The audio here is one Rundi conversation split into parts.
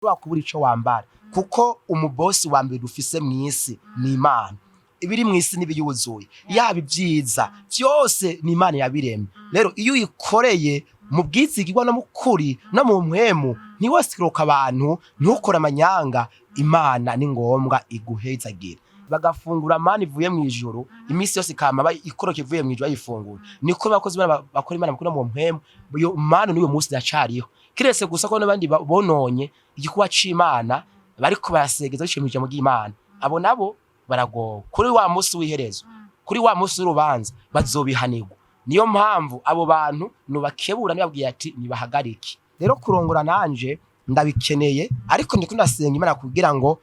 kubura ico wambara kuko umubosi wa mbere dufise mw'isi ni Imana. Ibiri mw'isi n'ibiyuzuye yaba ibyiza byose ni Imana yabiremye. Rero iyo uyikoreye mu bwizigirwa no mukuri no mu mpwemu ntiwasiroka abantu ntukora amanyanga, Imana ni ngombwa iguhezagira. Bagafungura amani ivuye mu ijuru imisi yose kama ikoroke ivuye mu ijuru ayifungura. Niko bakozi bakora Imana mukuru mu mpwemu iyo Imana n'uyo munsi yacariho. Kirese gusa ko n'abandi bononye igikuba c'Imana bariko barasegeza bishimije mu bw'Imana. Abo nabo baragowe kuri wa munsi w'iherezo, kuri wa munsi w'urubanza bazobihanirwa. Niyo mpamvu abo bantu nubakebura nibabwiye ati nibahagarike. Rero kurongora nanje ndabikeneye, ariko ndiko ndasenga Imana kugira ngo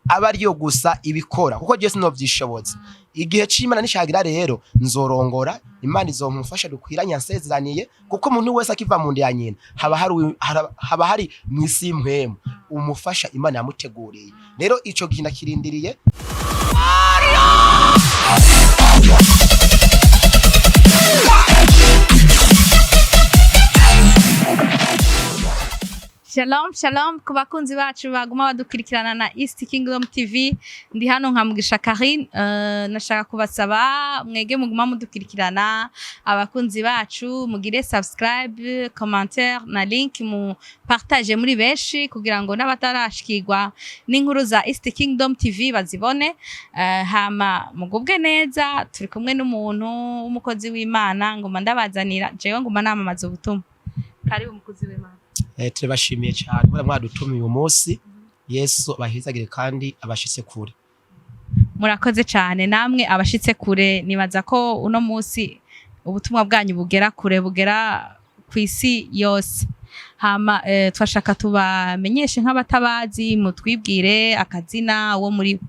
aba ariyo gusa ibikora kuko je sinovyishoboza. Igihe c'Imana nishagira rero nzorongora, Imana izomufasha dukwiranya nsezeraniye kuko umuntu wese akiva mu ndi ya nyina haba hari mw'isi impwemu umufasha Imana yamuteguriye. Rero ico gihe ndakirindiriye. Shalom shalom ku bakunzi bacu baguma badukurikirana na East Kingdom TV. Ndi hano nkamugisha Karine, nashaka kubasaba mwege muguma mudukurikirana, abakunzi bacu mugire subscribe, commentaire na link mu partage muri benshi kugira ngo n'abatarashikirwa n'inkuru za East Kingdom TV bazibone. Hama mugubwe neza, turi kumwe n'umuntu w'umukozi w'Imana ngoma ndabazanira jewe ngoma namamaza ubutumwa. Karibu umukozi w'Imana. Turabashimiye cyane bora mwadutumiye uyu munsi. Yesu abahizagire kandi abashitse kure. Murakoze cyane namwe abashitse kure, nibaza ko uno munsi ubutumwa bwanyu bugera kure, bugera kw'isi yose. Hama twashaka tubamenyeshe nk'abatabazi, mutwibwire akazina wo muri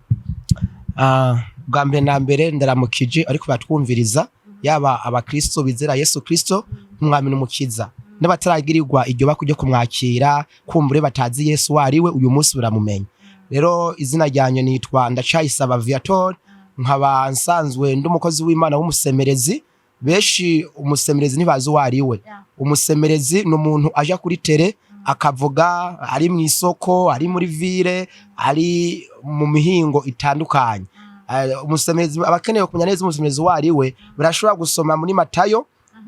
bwa mbere na mbere ndaramukije ariko batwumviriza, yaba abakristo bizera Yesu Kristo umwami n'umukiza, n'abataragirirwa iryo bakujye kumwakira kumbure batazi Yesu wariwe uyu munsi buramumenya. Rero izina ryanyu nitwa Ndacayisaba Viator, nkaba nsanzwe ndumukozi w'Imana w'umusemerezi. Beshi umusemerezi ntibazi wariwe. Umusemerezi n'umuntu aja kuri tere akavuga, ari mu isoko, ari muri ville, ari mu mihingo itandukanye. Umusemerezi abakeneye kumenya neza umusemerezi wariwe barashobora gusoma muri Matayo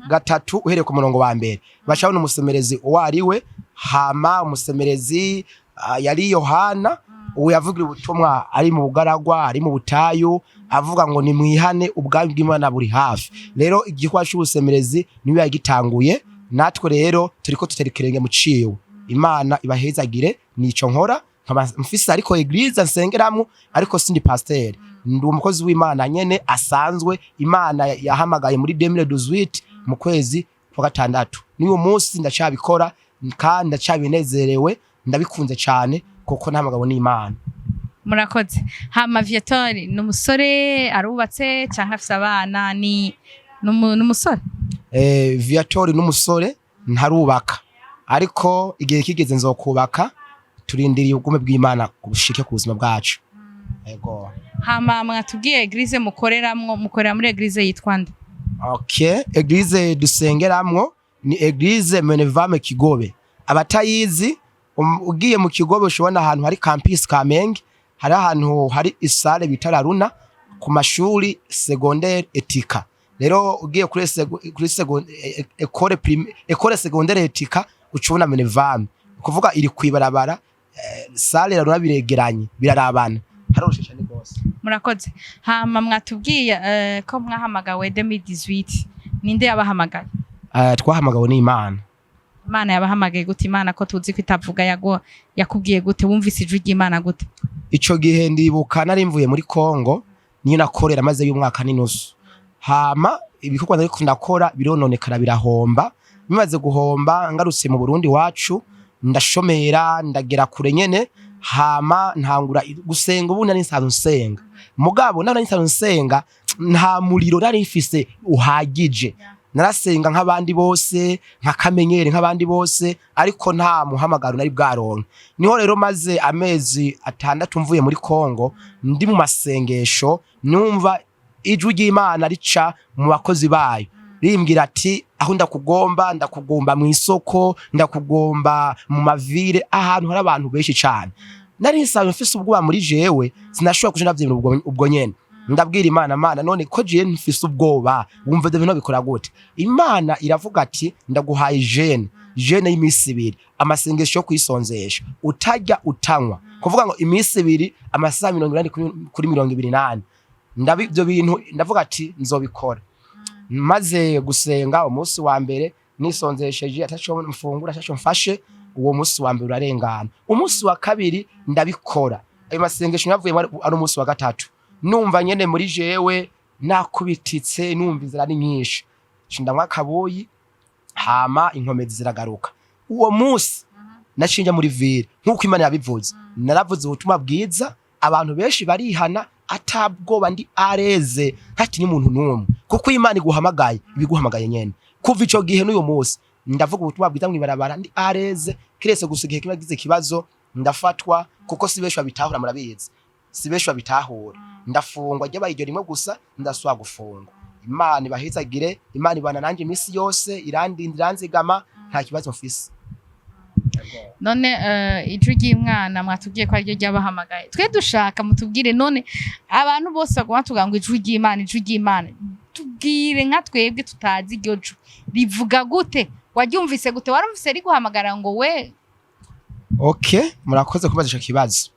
3 uhereye ku murongo wa mbere. Bacabona umusemerezi wariwe. Hama umusemerezi yari Yohana, uwo yavugira ubutumwa ari mu bugaragwa, ari mu butayu, avuga ngo ni mwihane ubwami bw'Imana buri hafi. Rero igikwa cy'ubusemerezi niwe yagitanguye, natwe rero turiko tuterekerenge mu ciwe. Imana ibahezagire. Nico nkora nkaba mfise ariko eglise nsengeramwo, ariko sindi pasteur. Ndi umukozi w'Imana nyene asanzwe Imana yahamagaye muri 2018 mu kwezi kwa gatandatu. Niyo munsi ndacabikora kandi ndacabinezerewe, ndabikunze cyane kuko ntamagabo n'Imana. Murakoze. Hama Viator n'umusore arubatse cyangwa afise abana? Ni n'umusore. Viator n'umusore ntarubaka, ariko igihe kigeze nzokubaka. Turindiriye ugume bw'Imana kubushike ku buzima bwacu. Yego. Hama mwatubwiye eglise mukoreramwo, mukorera muri eglise yitwa nde? Okay, eglise dusengeramwo ni eglise Menevame Kigobe. Abatayizi ugiye mu Kigobe ushobona ahantu hari campus Kamenge, hari ahantu hari isale bitararuna ku mashuri secondaire etika. Rero ugiye kuri école secondaire etika ucubona Menevame, kuvuga iri kwibarabara. Sale raruna biregeranye birarabana, haroshesha ni boss. Murakoze. Hama mwatubwiye ko mwahamagawe 2018, ninde yabahamagaye? Twahamagawe n'Imana. Imana yabahamagaye gute? Imana ko tuzi ko itavuga yakubwiye gute? Wumvise ijwi ry'Imana gute? Ico gihe ndibuka nari mvuye muri Kongo, niyo nakorera maze y'umwaka n'inusu. Hama ibikorwa nari ndakora birononekara birahomba. Bimaze guhomba ngarutse mu Burundi wacu, ndashomera ndagera kure nyene. Hama ntangura gusenga. Ubu nari nsanzwe nsenga, mugabo nari nsanzwe nsenga nta muriro nari mfise uhagije. Narasenga nk'abandi bose, nkakamenyere nk'abandi bose, ariko nta muhamagaro nari bwaronke. Niho rero maze amezi 6 mvuye muri Kongo, ndi mu masengesho numva ijwi ry'Imana rica mu bakozi bayo. rimbwira ati aho ndakugomba mu isoko, ndakugomba mu mavire, ahantu hari abantu benshi cyane. Nari nsanzwe mfise ubwoba muri jewe, sinashobora kuja ndavyemera ubwo nyene. Ndabwira Imana none ko je mfise ubwoba, wumva ibyo bintu bikora gute? Imana iravuga ati ndaguhaye jene y'imisi 2, amasengesho yo kwisonzesha, utarya utanywa, kuvuga ngo imisi 2 amasaha 80 kuri 28. Ibyo bintu ndavuga ati nzobikora. Maze gusenga umunsi wa mbere nisonzesheje, ataco mfungura, ataco mfashe, uwo munsi wa mbere urarengana. Umunsi wa kabiri ndabikora, ayo masengesho yavuye ari umunsi wa gatatu. Numva nyene muri jewe nakubititse, numva inzira ari nyinshi, ndanywa akabuyi, hama inkomezi ziragaruka. Uwo munsi nacinja muri ville nkuko Imana yabivuze, naravuze ubutumwa bwiza, abantu benshi barihana, atabwoba, ndi areze ntati ni muntu numwe, kuko Imana iguhamagaye ibiguhamagaye nyene. Kuva ico gihe n'uyo munsi ndavuga ubutumwa bwiza mwibarabara, ndi areze, kirese gusigiye kibagize kibazo ndafatwa, kuko si benshi babitahura, murabizi si benshi babitahura. Ndafungwa ryabaye iryo rimwe gusa, ndaswa gufungwa. Imana ibahezagire, Imana ibana nanje imisi yose, irandindira, iranzigama, nta kibazo mfise. None ijwi ry'Imana mwatubwiye ko aryo ryabahamagaye, twe dushaka mutubwire none abantu bose bagomba tuvuga ngo ijwi ry'Imana, tubwire nka twebwe tutazi iryo jwi rivuga gute, waryumvise gute, warumvise riguhamagara ngo we? Okay, murakoze kubaza ico kibazo.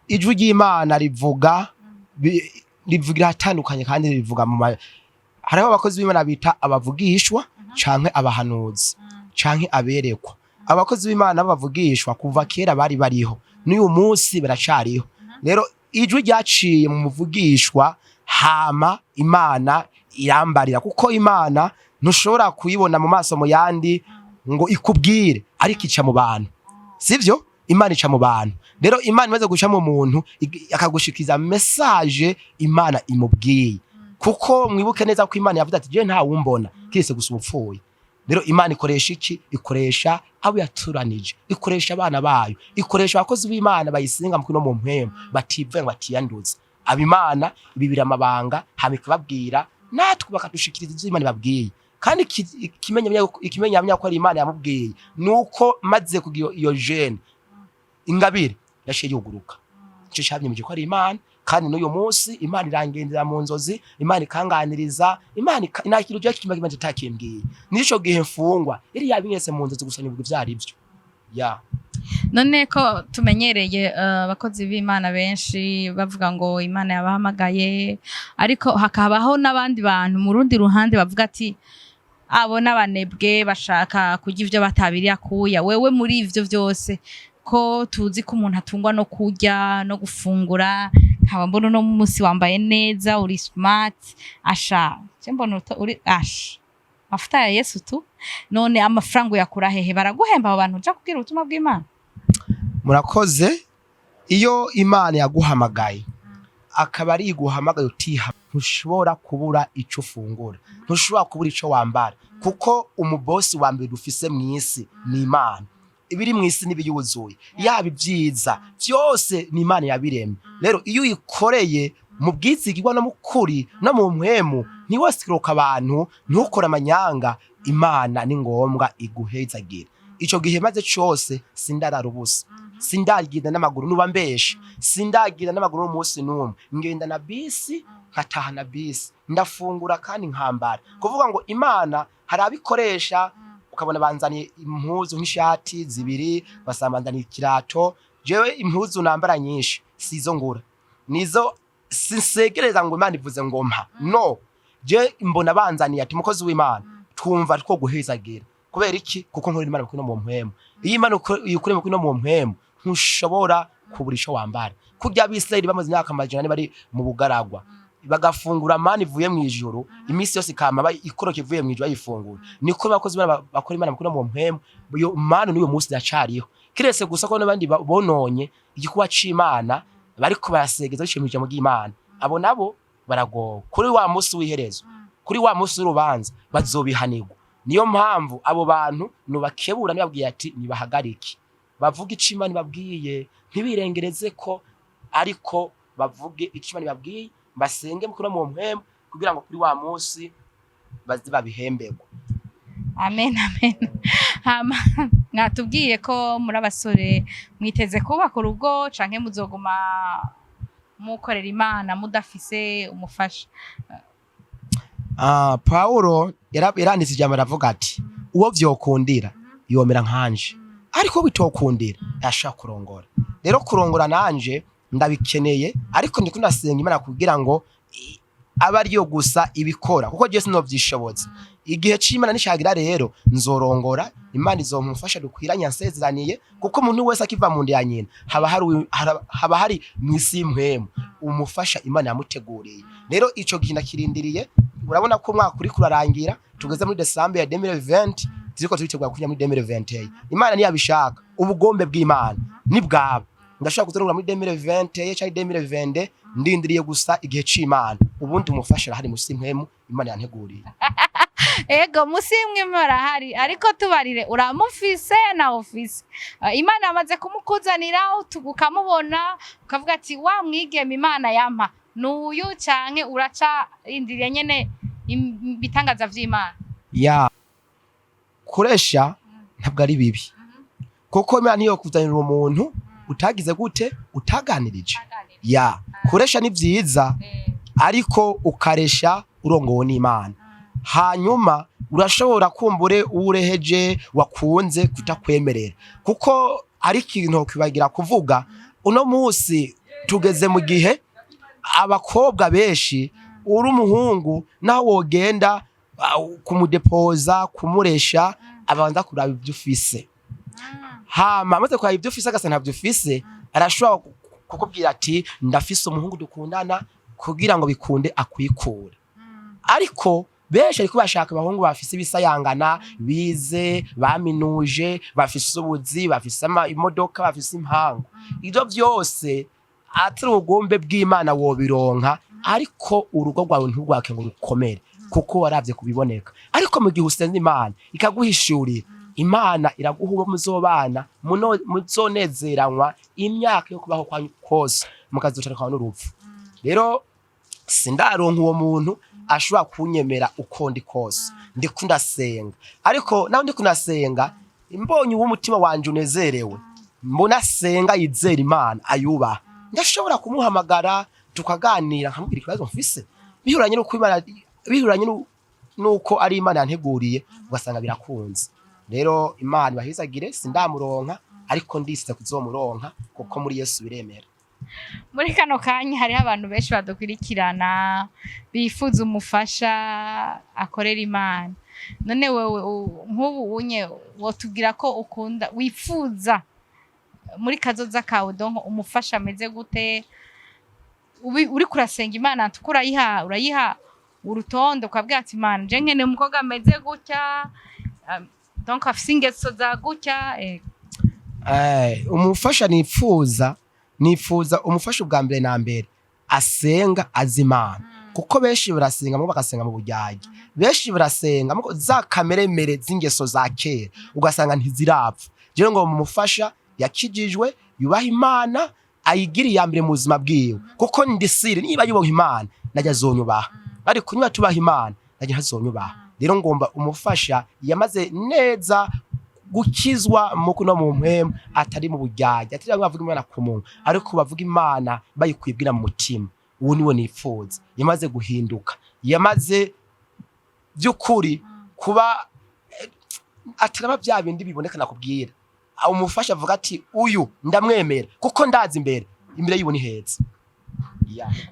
Ijwi ry'Imana rivugira hatandukanye, kandi rivuga hariho abakozi b'Imana bita abavugishwa canke abahanuzi canke aberekwa. Abakozi b'Imana bavugishwa kuva kera bari bariho, n'uyu munsi baracariho. Rero ijwi ryaciye mu muvugishwa, hama Imana irambarira, kuko Imana ntushobora kuyibona mu maso mu yandi ngo ikubwire, ariko ica mu bantu, sivyo? Imana ica mu bantu. Rero Imana imaze guca mu muntu akagushikiza message Imana imubwiye, kuko mwibuke neza ko Imana yavuze ati je nta wumbona kirese gusa ubupfuye. Rero Imana ikoresha iki? Ikoresha abo yaturanije, ikoresha abana bayo, ikoresha abakozi b'Imana bayisenga mu mu mpemu, bativuye ngo batiyanduza. Abimana ibibira amabanga, hama ikababwira, natwe bakadushikiriza ivyo Imana babwiye. Kandi ikimenya ko ari Imana yamubwiye nuko maze kugira iyo jene ingabire yashiye yuguruka. Ico cyabyemeje ko ari Imana, kandi n'uyu munsi Imana irangendera mu nzozi, Imana ikanganiriza, Imana inakira uje kimwe takimbwiye. Nico gihe mfungwa iri yabinyese mu nzozi gusanya ibyo byari byo. None ko tumenyereye abakozi b'Imana benshi bavuga ngo Imana yabahamagaye, ariko hakabaho n'abandi bantu mu rundi ruhande bavuga ati abo n'abanebwe bashaka kurya ivyo batabiriye akuya. Wewe muri ivyo vyose ko tuzi ko umuntu atungwa no kurya no gufungura, nkaba mbona no munsi wambaye neza, uri smart, mbona uri mafuta ya Yesu tu. None amafaranga yakura hehe? Baraguhemba abo bantu uja kubwira ubutumwa bw'Imana? Murakoze. Iyo Imana yaguhamagaye akaba ari iguhamagaye utiha, ntushobora kubura ico ufungura, ntushobora kubura ico wambara, kuko umubosi wa mbere dufise mw'isi ni Imana. Ibiri mw'isi n'ibiyuzuye, yaba ibyiza byose ni Imana yabiremye. Rero iyo uyikoreye mu bwizigirwa no mukuri no mu mpwemu, ntiwasiroka abantu, ntukora amanyanga, Imana ni ngombwa iguhezagira. Ico gihe maze cyose sindarara ubusa, sindagenda n'amaguru nuba mbeshe, sindagenda n'amaguru n'umunsi n'umwe, ngenda na bisi nkataha na bisi, ndafungura kandi nkambara. Kuvuga ngo Imana hari abikoresha, ukabona banzaniye impuzu nk'ishati 2, basambanzaniye ikirato. Jewe impuzu nambara nyinshi sizo ngura, nizo sinsegereza ngo Imana ivuze ngo mpa, no, je mbona banzaniye ati Umukozi w'Imana twumva two guhezagira. Kubera iki? Kuko nkora Imana kuno mu mpwemu. Iyo Imana ukure kuno mu mpwemu, ntushobora kubura ico wambara. Kurya Abisirayeli bamaze imyaka 100 bari mu bugaragwa, bagafungura mani ivuye mu ijuru, imisi yose kama ikoroke ivuye mu ijuru bayifungura. Niko bakozi bakora Imana kuno mu mpwemu, iyo mani n'uyo munsi yacariho. Kirese gusa ko n'abandi bononye igikuba c'Imana bariko barasegeza bishimije mu bw'Imana, abo nabo baragowe. Kuri wa munsi w'iherezo, kuri wa munsi w'urubanza bazobihanirwa. Niyo mpamvu abo bantu nubakebura nibabwiye ati nibahagarike, bavuga icima nibabwiye, ntibirengereze ko, ariko bavuge icima nibabwiye, basenge mukuru mu mpemu, kugira ngo kuri wa munsi bazi babihemberwa. Amen. Hama mwatubwiye ko muri abasore mwiteze kubaka urugo canke muzoguma mukorera Imana mudafise umufasha? Paulo yaranditse ijambo aravuga ati uwo vyokundira yomera nkanje, ariko bitokundira yashaka kurongora. Rero kurongora nanje ndabikeneye, ariko ndiko ndasenga Imana kugira ngo aba ariyo gusa ibikora, kuko je sinovyishobotse. Igihe c'Imana nishagira rero nzorongora, Imana izomufasha dukwiranye ansezeraniye, kuko umuntu wese akiva mu ndi ya nyina haba hari mwisi impwemu umufasha Imana yamuteguriye. Rero ico gihe ndakirindiriye. Urabona ko umwaka uri kurarangira, tugeze muri December ya 2020, turiko turitegura kuja muri 2021. Imana niyo abishaka, ubugombe bw'Imana nibwaba ndashaka kuzorongora muri 2020 cyangwa 2020, ndindiriye gusa igihe c'Imana, ubundi umufasha hari musi impwemu Imana yanteguriye. Ego musimwe murahari, ariko tubarire uramufise na office. Imana amaze kumukuzanira tugukamubona ukavuga ati wa mwigeme Imana yampa nuyu canke uraca indiriye nyene bitangaza vy'Imana? Ya kuresha ntabwo ari bibi, kuko Imana niyo kuzanira umuntu utagize gute utaganirije. Ya kuresha ni vyiza, ariko ukaresha urongowe n'Imana. Hanyuma urashobora kumbure ureheje wakunze kutakwemerera, kuko ari ikintu kibagira kuvuga. Uno munsi tugeze mu gihe abakobwa benshi uri umuhungu naho wogenda kumudepoza kumuresha abanza kuraba ibyo ufise, hama amaze kuraba ibyo ufise agasa ntabyo ufise, arashobora kukubwira ati ndafise umuhungu dukundana kugira ngo bikunde akwikura. Ariko benshi ariko bashaka abahungu bafise ibisayangana, bize, baminuje, bafise ubuzi, bafise imodoka, bafise impangu. Ibyo byose atari ubugombe bw'Imana wobironka, ariko urugo rwawe nturwake ngo rukomere, kuko waravye kubiboneka. Ariko mu gihe usenze Imana ikaguhishurira, Imana iraguha uwo muzobana muzonezeranwa imyaka yo kubaho kwa kose, mukazotarikana n'urupfu. Rero sindaronka uwo muntu ashobora kunyemera uko ndi kose, ndiko ndasenga. Ariko naho ndiko ndasenga imbonye uwo umutima wanje unezerewe, mbona senga yizera Imana ayubaha, ndashobora kumuhamagara tukaganira nkamubwira ikibazo mfise, bihuranye no kwimana, bihuranye nuko ari Imana yanteguriye, ugasanga birakunze. Rero Imana bahizagire, sindamuronka ariko ndisize kuzomuronka, kuko muri Yesu biremera. Muri kano kanya hariho abantu benshi badukurikirana bifuza umufasha akorera Imana. None wewe nk'ubu unye wotubwira ko ukunda wifuza muri kazoza kawe donko umufasha ameze gute? Uri kurasenga Imana urayiha urutonde ukabwira ati Imana je nkene umukobwa ameze gutya, donc afise ingeso za gutya. Umufasha nifuza umufasha ubwa mbere na mbere asenga azimana, kuko benshi barasenga mu bagasenga mu bujyaji, benshi barasenga mu za kameremere z'ingeso za kera, ugasanga ntizirapfa. Je ngo umufasha yakijijwe yubaha Imana, ayigiri ya mbere mu buzima bwiwe, kuko ndisire niba yubaha Imana najya zonyubaha, ariko niba tubaha Imana najya hazonyubaha. Rero ngomba umufasha yamaze neza gukizwa mukuno mu mpemu, atari mu bujyaji, atari bavuga Imana ku muntu, ariko bavuga Imana bayikwibwira mu mutima. Uwo niwe nifuza, yamaze guhinduka, yamaze by'ukuri kuba ataraba bya bindi bibonekana kubwira. Umufasha avuga ati uyu ndamwemera kuko ndazi imbere y'ibuni heza.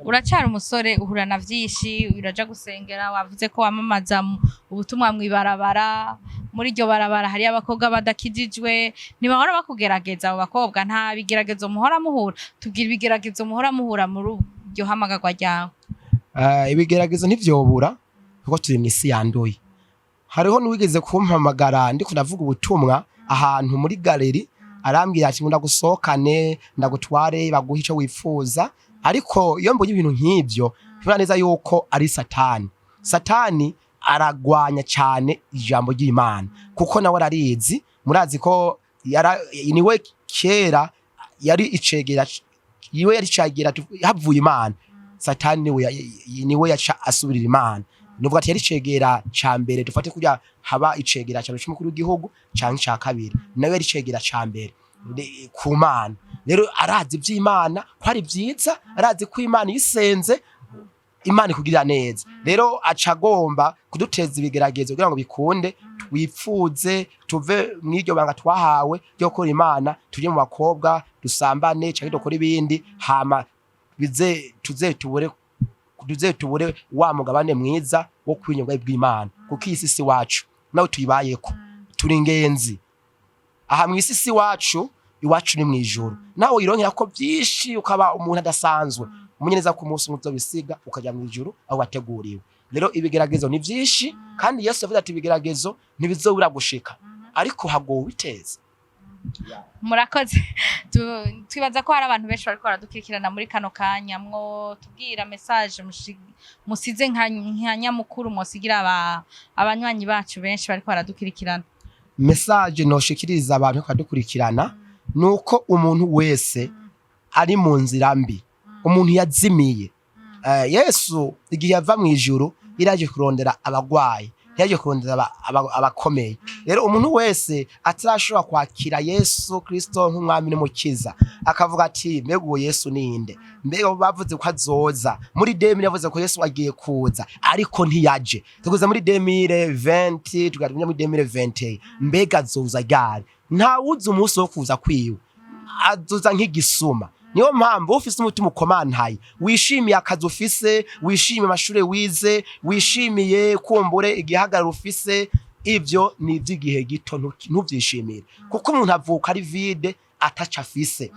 Uracyari umusore, uhura na vyinshi, uraja gusengera, wavuze ko wamamaza ubutumwa mwibarabara. Muri iryo barabara hari abakobwa badakijijwe, ntibahora bakugerageza. Abo bakobwa nta bigeragezo muhora muhura? Tubwira ibigeragezo muhora muhura muri iryo hamagarwa ryawe. Ibigeragezo ntivyobura, kuko turi mu isi yanduye. Hariho n'uwigeze kumpamagara ndiko ndavuga ubutumwa ahantu muri galeri, arambwira ati ndagusohokane ndagutware baguha ico wifuza. Ariko iyo mbonye ibintu nk'ivyo biba neza yuko ari Satani aragwanya cyane ijambo ry'Imana, kuko nawe ararizi. Murazi ko niwe kera yari icegera, yiwe yari cagera havuye Imana. Satani niwe yaca asubirira Imana. nuvuga ati yari cegera ca mbere dufate kujya haba icegera ca cy'umukuru w'igihugu canke ca kabiri nawe yari cegera ca mbere ku Mana rero arazi vy'Imana ko ari vyiza arazi ko Imana yisenze Imana ikugirira neza rero acagomba kuduteza ibigeragezo kugira ngo bikunde twipfuze tuve mw'iryo banga twahawe ryo gukora Imana tuje mu bakobwa dusambane canke dukora ibindi hama tuze tubure wa mugabane mwiza wo kwinyobwa bw'Imana kuko iyi si wacu nawe tuyibayeko turi ingenzi aha mw'isi si wacu iwacu ni mwijuru nawe ironkera ko byinshi ukaba umuntu adasanzwe umunyereza ku munsi muzo bisiga ukajya mwijuru aho wateguriwe rero ibigeragezo ni byinshi kandi Yesu yavuze ati ibigeragezo ntibizobura gushika ariko hagowe biteza murakoze twibaza ko hari abantu benshi bariko baradukirikirana muri kano kanya mwo tubwira message musize nka nyamukuru mwosigira abanywanyi bacu benshi bariko baradukirikirana message noshikiriza abantu kadukurikirana nuko umuntu wese ari mu nzira mbi umuntu yazimiye Yesu igihe yava mu ijuru iraje kurondera abagwayi yaje kurondera abakomeye rero umuntu wese atarashobora kwakira Yesu Kristo nk'umwami n'umukiza akavuga ati mbego Yesu ninde mbego bavuze ko azoza muri 2000 yavuze ko Yesu agiye kuza ariko ntiyaje tuguze muri 2020 tugatumye muri 2020 mbega azoza gari nta wuzi umunsi wo kuza kwiwe azoza nk'igisuma niyo mpamvu ufise umutima ukomantaye wishimiye akazi ufise wishimiye amashure wize wishimiye kumbure igihagararo ufise ivyo ni ivy'igihe gito ntuvyishimire kuko umuntu avuka ari vide ataca afise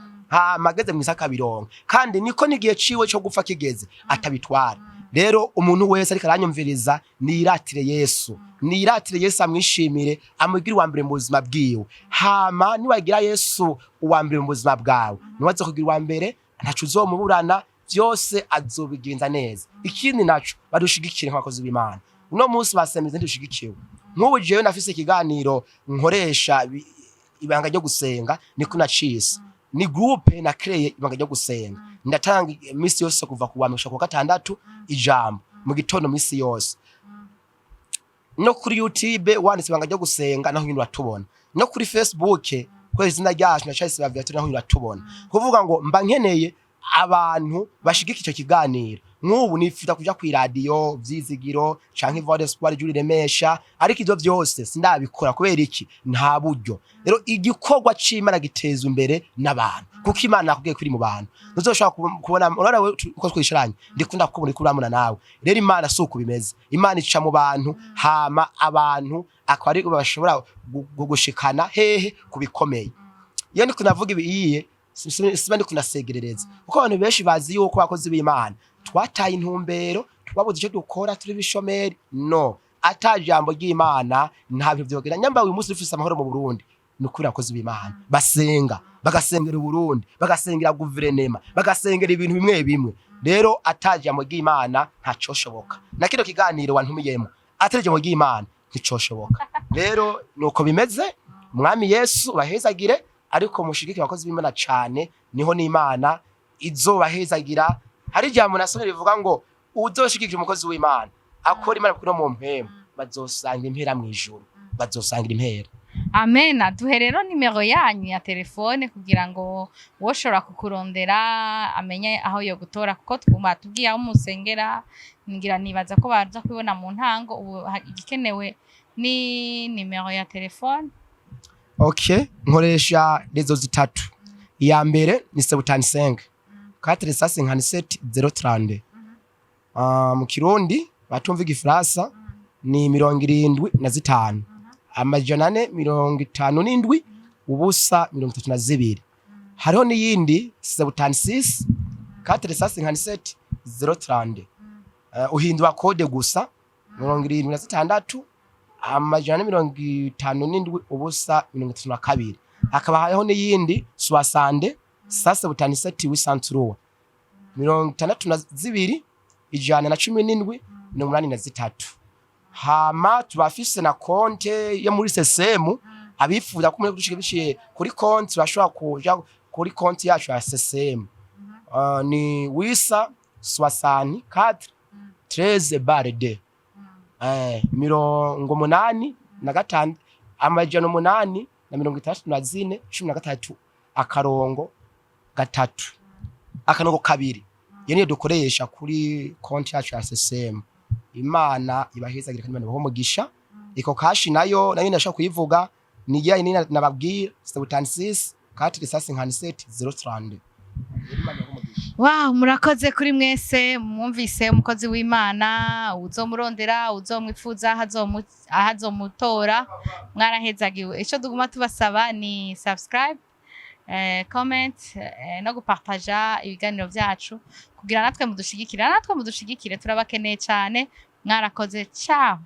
mageze mwisaka bironka kandi niko nigihe ciwe cyo gupfa kigeze atabitwara rero umuntu wese ariko aranyumviriza niratire Yesu amwishimire amugire wa mbere mu buzima bwiwe hama niwagira Yesu uwa mbere mu buzima bwawe niwaze kugira wa mbere ntacu uzomuburana byose azobigenza neza ikindi naco badushigikire nk'abakozi b'Imana uno munsi basemize ndushigikiwe nk'ubu jewe nafise ikiganiro nkoresha ibanga ryo gusenga niko nacise ni groupe na créer ibanga ryo gusenga ndatanga misi yose kuva ku wamisha ku gatandatu ijambo mu gitondo misi yose no kuri YouTube wanditse ibanga ryo gusenga naho nyine batubona no kuri Facebook ko izina ryacu na Charles Viator naho nyine batubona kuvuga ngo mba nkeneye abantu bashigika ico kiganiro nk'ubu nifita kuja ku radio vyizigiro canke Voix Espoir juri remesha ariko ivyo byose sindabikora kubera iki nta buryo rero igikorwa c'Imana gitezwe imbere n'abantu kuko Imana nakubwiye kuri mu bantu ntuzoshobora kubona urara uko twishiranye ndikunda ko muri kuramuna nawe rero Imana suko bimeze Imana ica mu bantu hama abantu akwari bashobora gushikana hehe kubikomeye iyo ndiko navuga ibiye siba ndiko nasegerereza kuko abantu benshi bazi yuko bakozi b'Imana twataye intumbero twabuze icyo dukora turi bishomeri no atajambo ry'Imana ntabyo byogera nyamba uyu munsi ufise amahoro mu Burundi nukuri akozi b'Imana basenga bagasengera Burundi bagasengera guverinema bagasengera ibintu bimwe rero atajambo ry'Imana ntacoshoboka na kino kiganiro wantumiyemo atajambo ry'Imana nticoshoboka rero nuko bimeze mwami Yesu bahezagire ariko mushigike abakozi b'Imana cyane niho n'Imana izobahezagira hari jambo nasomye rivuga ngo uzoshigikira umukozi w'Imana akora Imana kuno mu mpemu bazosanga impera mu ijuru bazosangira impera amen duhe rero nimero yanyu ya telefone kugira ngo woshora kukurondera amenye aho yo gutora kuko twuma tubwiye aho musengera ngira nibaza ko baza kubona mu ntango ubu igikenewe ni nimero ya telefone okay nkoresha rezo zitatu iya mbere ni 75 457 mu Kirundi batumva igifaransa ni 75 amajana 457 ubusa 32 hariho n'iyindi 76 457 uhindura code gusa 76 amajana 57 ubusa 32 akaba hariho n'iyindi 60 sasa butanisati wisanturuwa 62 ijana na 17 83 hama tubafise na konte yo muri CCM abifuza ko muri gushikibishiye kuri konte bashobora kuja kuri konte yacu ya CCM ni wisa 64 13 barde 85 amajana 834 akarongo 3 akarongo 2 iyo niyo dukoresha kuri konti yacu ya SSM. Imana ibahezagira kandi Imana umugisha. Iko kashi nayo nashaka kuyivuga nigira ini nababwira 76 457 030. Wow, murakoze kuri mwese mwumvise umukozi w'Imana uzomurondera uzomwifuza ahazomutora mwarahezagiwe. Ico duguma tubasaba ni subscribe, comment no gupartager ibiganiro vyacu kugira natwe mudushigikire turabakeneye cyane. Mwarakoze, ciao.